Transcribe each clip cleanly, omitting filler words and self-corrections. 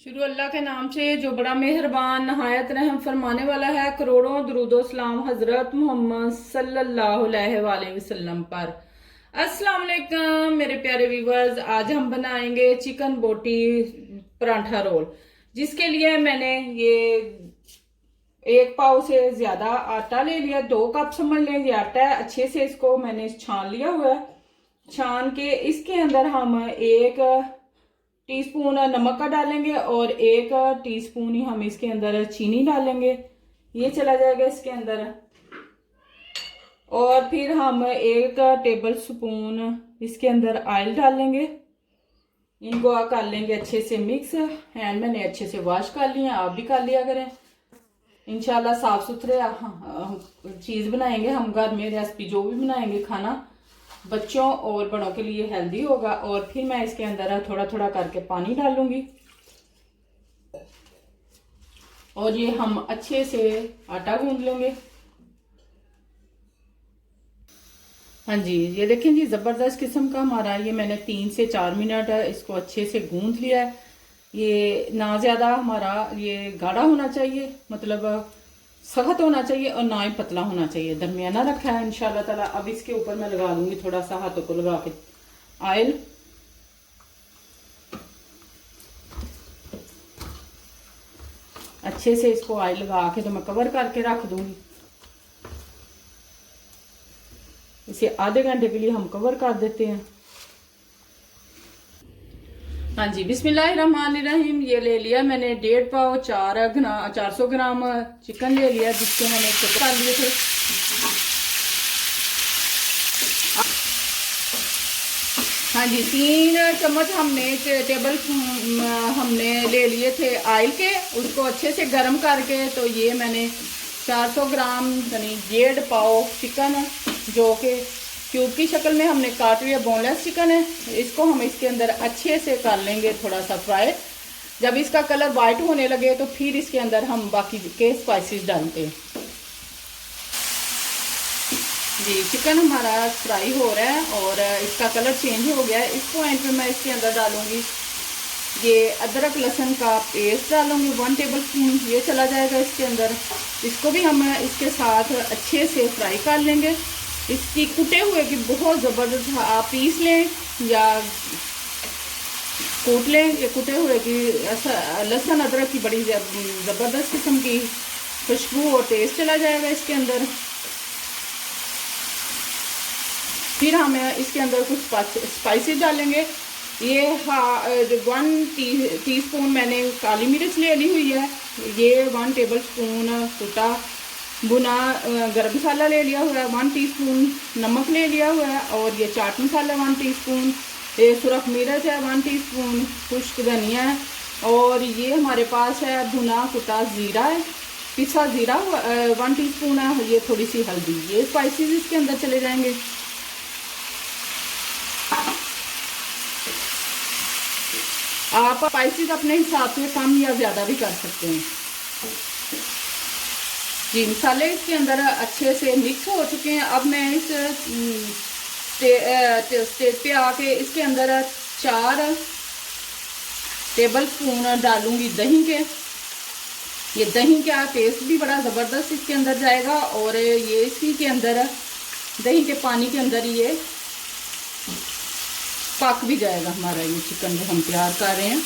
शुरू अल्लाह के नाम से जो बड़ा मेहरबान नहायत रहम फरमाने वाला है। करोड़ों दरूदो सलाम हजरत मोहम्मद सल्लल्लाहु अलैहि वसल्लम पर। अस्सलाम वालेकुम मेरे प्यारे व्यूवर्स, आज हम बनाएंगे चिकन बोटी परांठा रोल, जिसके लिए मैंने ये 1 पाव से ज्यादा आटा ले लिया। 2 कप समझ लें ये आटा है। अच्छे से इसको मैंने छान लिया हुआ है। छान के इसके अंदर हम 1 टीस्पून नमक का डालेंगे और 1 टीस्पून ही हम इसके अंदर चीनी डालेंगे। ये चला जाएगा इसके अंदर। और फिर हम 1 टेबल स्पून इसके अंदर ऑयल डालेंगे। इनको कर लेंगे अच्छे से मिक्स। हैंड मैंने अच्छे से वॉश कर लिया, आप भी कर लिया करें। इंशाल्लाह साफ सुथरे चीज बनाएंगे हम घर में। रेसिपी जो भी बनाएंगे खाना बच्चों और बड़ों के लिए हेल्दी होगा। और फिर मैं इसके अंदर थोड़ा थोड़ा करके पानी डालूंगी और ये हम अच्छे से आटा गूंद लेंगे। हाँ जी, ये देखें जी, जबरदस्त किस्म का हमारा ये मैंने 3 से 4 मिनट इसको अच्छे से गूंद लिया है। ये ना ज्यादा हमारा ये गाढ़ा होना चाहिए, मतलब सख्त होना चाहिए, और ना ही पतला होना चाहिए, दरमियाना रखा है इंशाल्लाह ताला। अब इसके ऊपर मैं लगा दूंगी थोड़ा सा हाथों को लगा के ऑयल। अच्छे से इसको ऑयल लगा के तो मैं कवर करके रख दूंगी। इसे आधे घंटे के लिए हम कवर कर देते हैं। हाँ जी, बिस्मिल्लाहिर्रहमानिर्रहीम। ये ले लिया मैंने 1.5 पाव 400 ग्राम चिकन ले लिया, जिसके मैंने कट कर लिए थे। हाँ जी, 3 चम्मच हमने ले लिए थे ऑयल के। उसको अच्छे से गर्म करके तो ये मैंने 400 ग्राम यानी 1.5 पाव चिकन, जो कि क्यूब की शक्ल में हमने काट लिया, बोनलेस चिकन है। इसको हम इसके अंदर अच्छे से कर लेंगे थोड़ा सा फ्राई। जब इसका कलर वाइट होने लगे तो फिर इसके अंदर हम बाकी के स्पाइसेस डालते हैं। जी, चिकन हमारा फ्राई हो रहा है और इसका कलर चेंज हो गया है। इस पॉइंट पे मैं इसके अंदर डालूंगी ये अदरक लहसुन का पेस्ट डालूंगी 1 टेबल स्पून। ये चला जाएगा इसके अंदर। इसको भी हम इसके साथ अच्छे से फ्राई कर लेंगे। इसकी कुटे हुए की बहुत ज़बरदस्त आप पीस लें या कूट लें। ये कुटे हुए की लहसुन अदरक की बड़ी ज़बरदस्त किस्म की खुशबू और टेस्ट चला जाएगा इसके अंदर। फिर हम इसके अंदर कुछ स्पाइसेस डालेंगे। ये 1 टीस्पून मैंने काली मिर्च ले ली हुई है। ये 1 टेबल स्पून कुटा भुना गरम मसाला ले लिया हुआ है। 1 टीस्पून नमक ले लिया हुआ है। और ये चाट मसाला 1 टीस्पून, ये सुरख मिर्च है 1 टीस्पून, खुश्क धनिया है। और ये हमारे पास है भुना कुटा ज़ीरा है, पिसा ज़ीरा 1 टीस्पून है। ये थोड़ी सी हल्दी। ये स्पाइसेस इसके अंदर चले जाएंगे। आप स्पाइसेस अपने हिसाब से कम या ज़्यादा भी कर सकते हैं। जी, मसाले इसके अंदर अच्छे से मिक्स हो चुके हैं। अब मैं इस स्टेज पे आके इसके अंदर 4 टेबल स्पून डालूंगी दही के। ये दही का टेस्ट भी बड़ा ज़बरदस्त इसके अंदर जाएगा। और ये इसी के अंदर दही के पानी के अंदर ये पक भी जाएगा हमारा ये चिकन जो हम तैयार कर रहे हैं।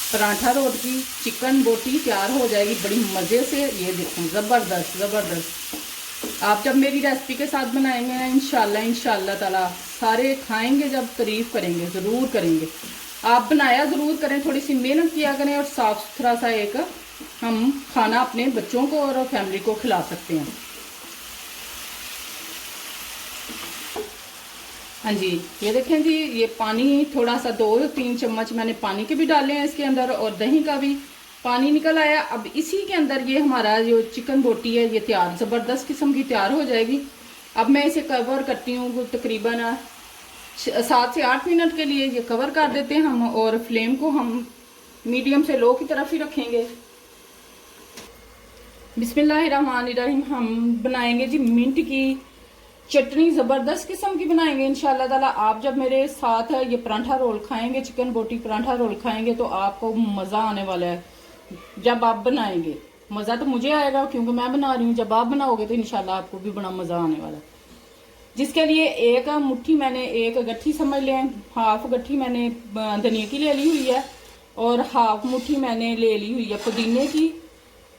पराठा रोट की चिकन बोटी तैयार हो जाएगी बड़ी मज़े से। ये देखें, ज़बरदस्त ज़बरदस्त। आप जब मेरी रेसिपी के साथ बनाएंगे ना, इंशाल्लाह ताला सारे खाएंगे, जब तारीफ करेंगे, ज़रूर करेंगे। आप बनाया ज़रूर करें, थोड़ी सी मेहनत किया करें और साफ़ सुथरा सा एक हम खाना अपने बच्चों को और फैमिली को खिला सकते हैं। हाँ जी, ये देखें जी, ये पानी थोड़ा सा 2-3 चम्मच मैंने पानी के भी डाले हैं इसके अंदर, और दही का भी पानी निकल आया। अब इसी के अंदर ये हमारा जो चिकन बोटी है ये तैयार, ज़बरदस्त किस्म की तैयार हो जाएगी। अब मैं इसे कवर करती हूँ तकरीबन 7 से 8 मिनट के लिए। ये कवर कर देते हैं हम, और फ्लेम को हम मीडियम से लो की तरफ ही रखेंगे। बिस्मिल्लाहिर्रहमानिर्रहीम। हम बनाएंगे जी मिंट की चटनी ज़बरदस्त किस्म की बनाएंगे इंशाल्लाह ताला। आप जब मेरे साथ ये परांठा रोल खाएंगे, चिकन बोटी परांठा रोल खाएंगे, तो आपको मज़ा आने वाला है। जब आप बनाएंगे मज़ा तो मुझे आएगा क्योंकि मैं बना रही हूँ, जब आप बनाओगे तो इंशाल्लाह आपको भी बड़ा मज़ा आने वाला है। जिसके लिए एक मुट्ठी मैंने एक गट्ठी समझ लें, हाफ गट्ठी मैंने धनिया की ले ली हुई है और हाफ मुट्ठी मैंने ले ली हुई है पुदीने की।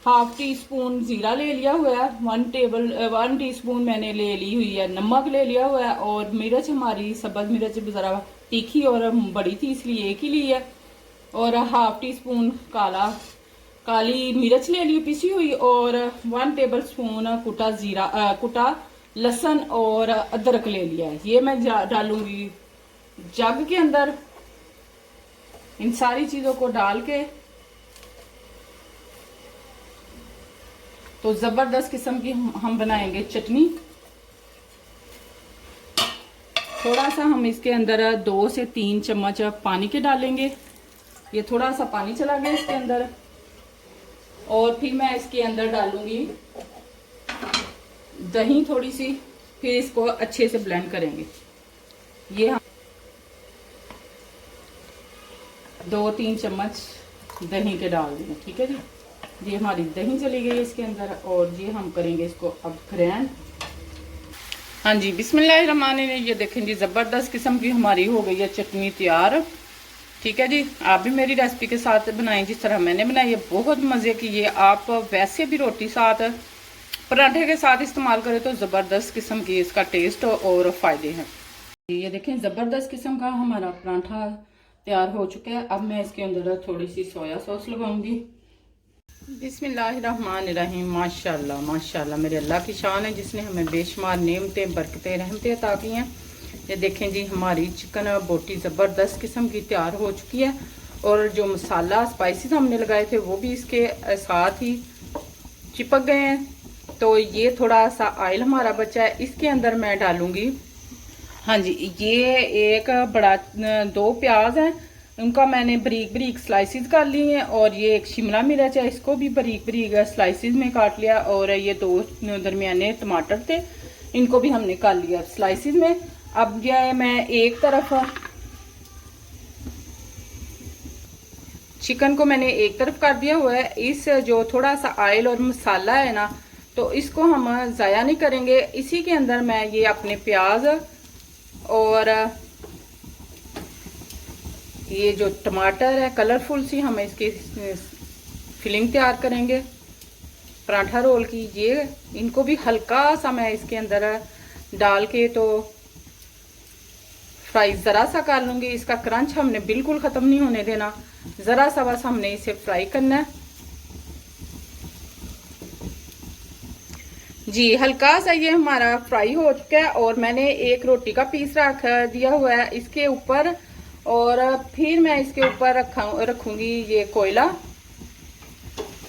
हाफ टी स्पून जीरा ले लिया हुआ है, 1 टीस्पून मैंने ले ली हुई है नमक ले लिया हुआ है, और मिर्च हमारी सब्ज़ मिर्च ज़रा तीखी और बड़ी थी इसलिए एक ही ली है, और हाफ टी स्पून काली मिर्च ले ली पिसी हुई, और 1 टेबल स्पून कुटा लहसुन और अदरक ले लिया है। ये मैं डालूंगी जग के अंदर। इन सारी चीज़ों को डाल के तो ज़बरदस्त किस्म की हम बनाएंगे चटनी। थोड़ा सा हम इसके अंदर 2 से 3 चम्मच पानी के डालेंगे। ये थोड़ा सा पानी चला गया इसके अंदर, और फिर मैं इसके अंदर डालूंगी दही थोड़ी सी, फिर इसको अच्छे से ब्लेंड करेंगे। ये हम 2-3 चम्मच दही के डाल देंगे, ठीक है जी। ये हमारी दही चली गई इसके अंदर, और ये हम करेंगे इसको अब ग्रैंड। हाँ जी, बिस्मिल्लाहिर्रहमानिर्रहीम। ये देखें जी, ज़बरदस्त किस्म की हमारी हो गई है चटनी तैयार, ठीक है जी। आप भी मेरी रेसिपी के साथ बनाएं जिस तरह मैंने बनाई है, बहुत मज़े की। ये आप वैसे भी रोटी साथ पराठे के साथ इस्तेमाल करें तो ज़बरदस्त किस्म की इसका टेस्ट और फ़ायदे हैं। ये देखें, ज़बरदस्त किस्म का हमारा पराठा तैयार हो चुका है। अब मैं इसके अंदर थोड़ी सी सोया सॉस लगाऊंगी। बिस्मिल्लाहिर्रहमानिर्रहीम। माशाल्लाह माशाल्लाह, मेरे अल्लाह की शान है जिसने हमें बेशुमार नेमतें बरकतें रहमतें अता की हैं। ये देखें जी, हमारी चिकन बोटी ज़बरदस्त किस्म की तैयार हो चुकी है, और जो मसाला स्पाइसेस हमने लगाए थे वो भी इसके साथ ही चिपक गए हैं। तो ये थोड़ा सा ऑयल हमारा बचा है, इसके अंदर मैं डालूंगी, हाँ जी, ये एक बड़ा 2 प्याज हैं, उनका मैंने बारीक बारीक स्लाइसिस कर ली हैं, और ये एक शिमला मिर्च है, इसको भी बारीक बारीक स्लाइसिस में काट लिया, और ये 2 दरमियाने टमाटर थे, इनको भी हमने काट लिया स्लाइसिस में। अब ये मैं एक तरफ चिकन को मैंने एक तरफ कर दिया हुआ है। इस जो थोड़ा सा ऑयल और मसाला है ना, तो इसको हम ज़ाया नहीं करेंगे। इसी के अंदर मैं ये अपने प्याज और ये जो टमाटर है कलरफुल सी, हम इसकी फिलिंग तैयार करेंगे पराठा रोल की। ये इनको भी हल्का सा मैं इसके अंदर डाल के तो फ्राई ज़रा सा कर लूँगी। इसका क्रंच हमने बिल्कुल ख़त्म नहीं होने देना, ज़रा सा बस हमने इसे फ्राई करना है जी। हल्का सा ये हमारा फ्राई हो चुका है, और मैंने एक रोटी का पीस रख दिया हुआ है इसके ऊपर, और फिर मैं इसके ऊपर रखूँगी ये कोयला,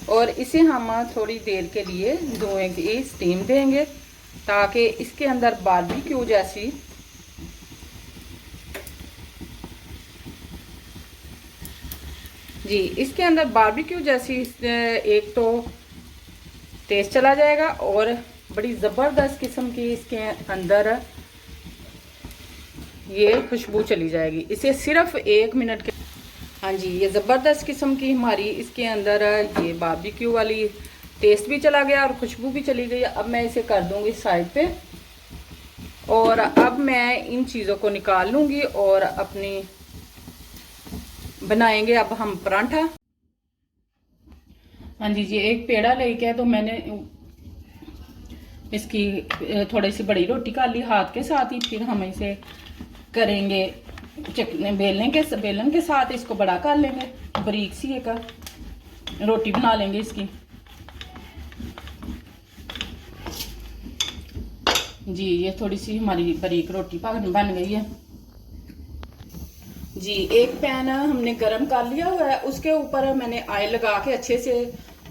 और इसे हम थोड़ी देर के लिए धोएंगे, स्टीम देंगे, ताकि इसके अंदर बारबेक्यू जैसी जी, इसके अंदर बारबेक्यू जैसी एक तो टेस्ट चला जाएगा, और बड़ी ज़बरदस्त किस्म की इसके अंदर ये खुशबू चली जाएगी। इसे सिर्फ 1 मिनट के, हाँ जी, ये ज़बरदस्त किस्म की हमारी इसके अंदर ये बारबेक्यू वाली टेस्ट भी चला गया और खुशबू भी चली गई। अब मैं इसे कर दूंगी साइड पे, और अब मैं इन चीज़ों को निकाल लूँगी और अपनी बनाएंगे अब हम पराठा। हाँ जी, ये एक पेड़ा लेके, तो मैंने इसकी थोड़ी सी बड़ी रोटी काट ली हाथ के साथ ही, फिर हम इसे करेंगे बेलन के साथ इसको बड़ा कर लेंगे, बारीक सी एक रोटी बना लेंगे इसकी जी। ये थोड़ी सी हमारी बारीक रोटी बन गई है जी। एक पैन हमने गरम कर लिया हुआ है, उसके ऊपर मैंने ऑयल लगा के अच्छे से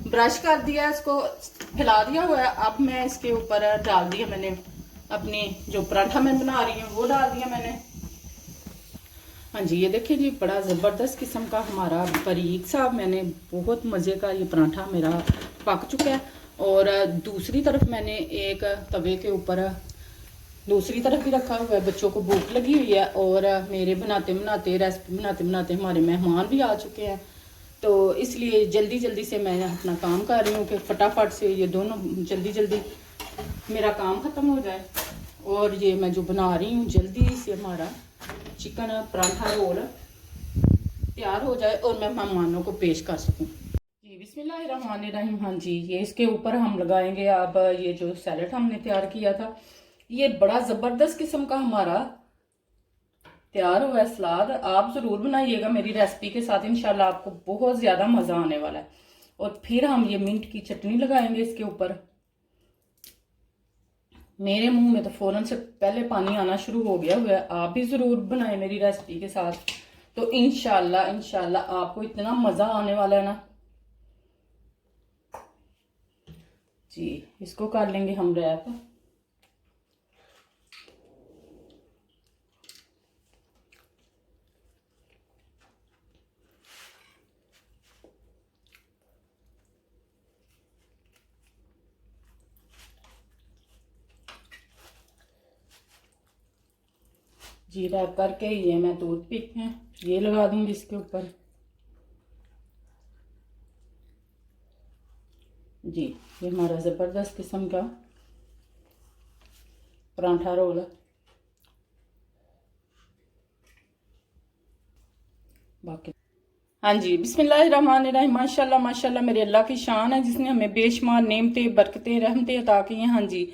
ब्रश कर दिया, इसको फैला दिया हुआ है। अब मैं इसके ऊपर डाल दिया मैंने अपनी जो पराठा मैं बना रही हूँ वो डाल दिया मैंने। हाँ जी, ये देखिए जी, बड़ा ज़बरदस्त किस्म का हमारा बारीक सा, मैंने बहुत मज़े का ये पराठा मेरा पक चुका है। और दूसरी तरफ मैंने एक तवे के ऊपर दूसरी तरफ भी रखा हुआ है। बच्चों को भूख लगी हुई है और मेरे बनाते बनाते रेसिपी बनाते बनाते हमारे मेहमान भी आ चुके हैं, तो इसलिए जल्दी जल्दी से मैं अपना काम कर रही हूँ कि फटाफट से ये दोनों जल्दी जल्दी मेरा काम ख़त्म हो जाए और ये मैं जो बना रही हूँ जल्दी से हमारा चिकन पराठा रोल तैयार हो जाए और मैं मेहमानों को पेश कर सकूँ। जी बिस्मिल्लाहिर्रहमानिर्रहीम। हाँ जी, ये इसके ऊपर हम लगाएंगे अब ये जो सैलेड हमने तैयार किया था, ये बड़ा ज़बरदस्त किस्म का हमारा तैयार हुआ है सलाद। आप ज़रूर बनाइएगा मेरी रेसिपी के साथ, इंशाल्लाह आपको बहुत ज़्यादा मज़ा आने वाला है। और फिर हम ये मिंट की चटनी लगाएंगे इसके ऊपर। मेरे मुंह में तो फ़ौरन से पहले पानी आना शुरू हो गया हुआ है। आप भी ज़रूर बनाएं मेरी रेसिपी के साथ, तो इंशाल्लाह आपको इतना मज़ा आने वाला है ना जी। इसको कर लेंगे हम रैप। जी रैप करके ये मैं टूथपिक है ये लगा दूंगी इसके ऊपर। जी ये हमारा ज़बरदस्त किस्म का पराठा रोल बाकी। हाँ जी बिस्मिल्लाहिर्रहमानिर्रहीम। माशाल्लाह माशाल्लाह मेरे अल्लाह की शान है जिसने हमें बेशुमार नेमतें बरकतें रहमतें अता की हैं। हाँ जी,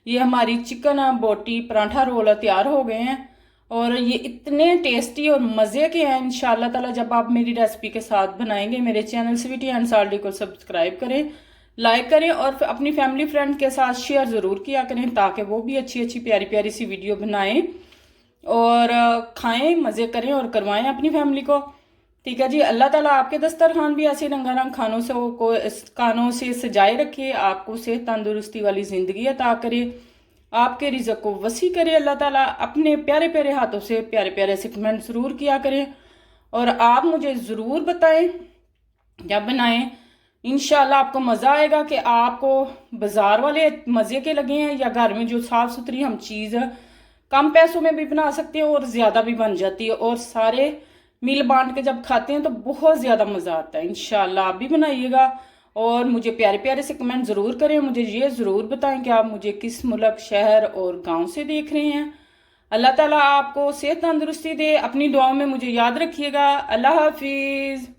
ये हमारी चिकन बोटी पराठा रोल तैयार हो गए हैं और ये इतने टेस्टी और मज़े के हैं। इंशाल्लाह ताला जब आप मेरी रेसिपी के साथ बनाएंगे, मेरे चैनल स्वीटी एंड साल्टी को सब्सक्राइब करें, लाइक करें और अपनी फैमिली फ्रेंड के साथ शेयर ज़रूर किया करें ताकि वो भी अच्छी अच्छी प्यारी प्यारी सी वीडियो बनाएं और खाएं, मज़े करें और करवाएं अपनी फैमिली को। ठीक है जी, अल्लाह ताला आपके दस्तरखान भी ऐसे रंगारंग खानों से सजाए रखे, आपको सेहत तंदुरुस्ती वाली ज़िंदगी अता करे, आपके रिज़्क़ को वसी करे। अल्लाह ताला अपने प्यारे प्यारे हाथों से प्यारे प्यारे से कमेंट ज़रूर किया करें और आप मुझे ज़रूर बताएं जब बनाएं। इंशाल्लाह आपको मज़ा आएगा कि आपको बाज़ार वाले मज़े के लगे हैं या घर में जो साफ़ सुथरी हम चीज़ कम पैसों में भी बना सकते हैं और ज़्यादा भी बन जाती है और सारे मिल बांट के जब खाते हैं तो बहुत ज़्यादा मज़ा आता है। इंशाल्लाह आप भी बनाइएगा और मुझे प्यारे प्यारे से कमेंट ज़रूर करें। मुझे ये ज़रूर बताएं कि आप मुझे किस मुल्क, शहर और गांव से देख रहे हैं। अल्लाह ताला आपको सेहत तंदुरुस्ती दे। अपनी दुआओं में मुझे याद रखिएगा। अल्लाह हाफिज़।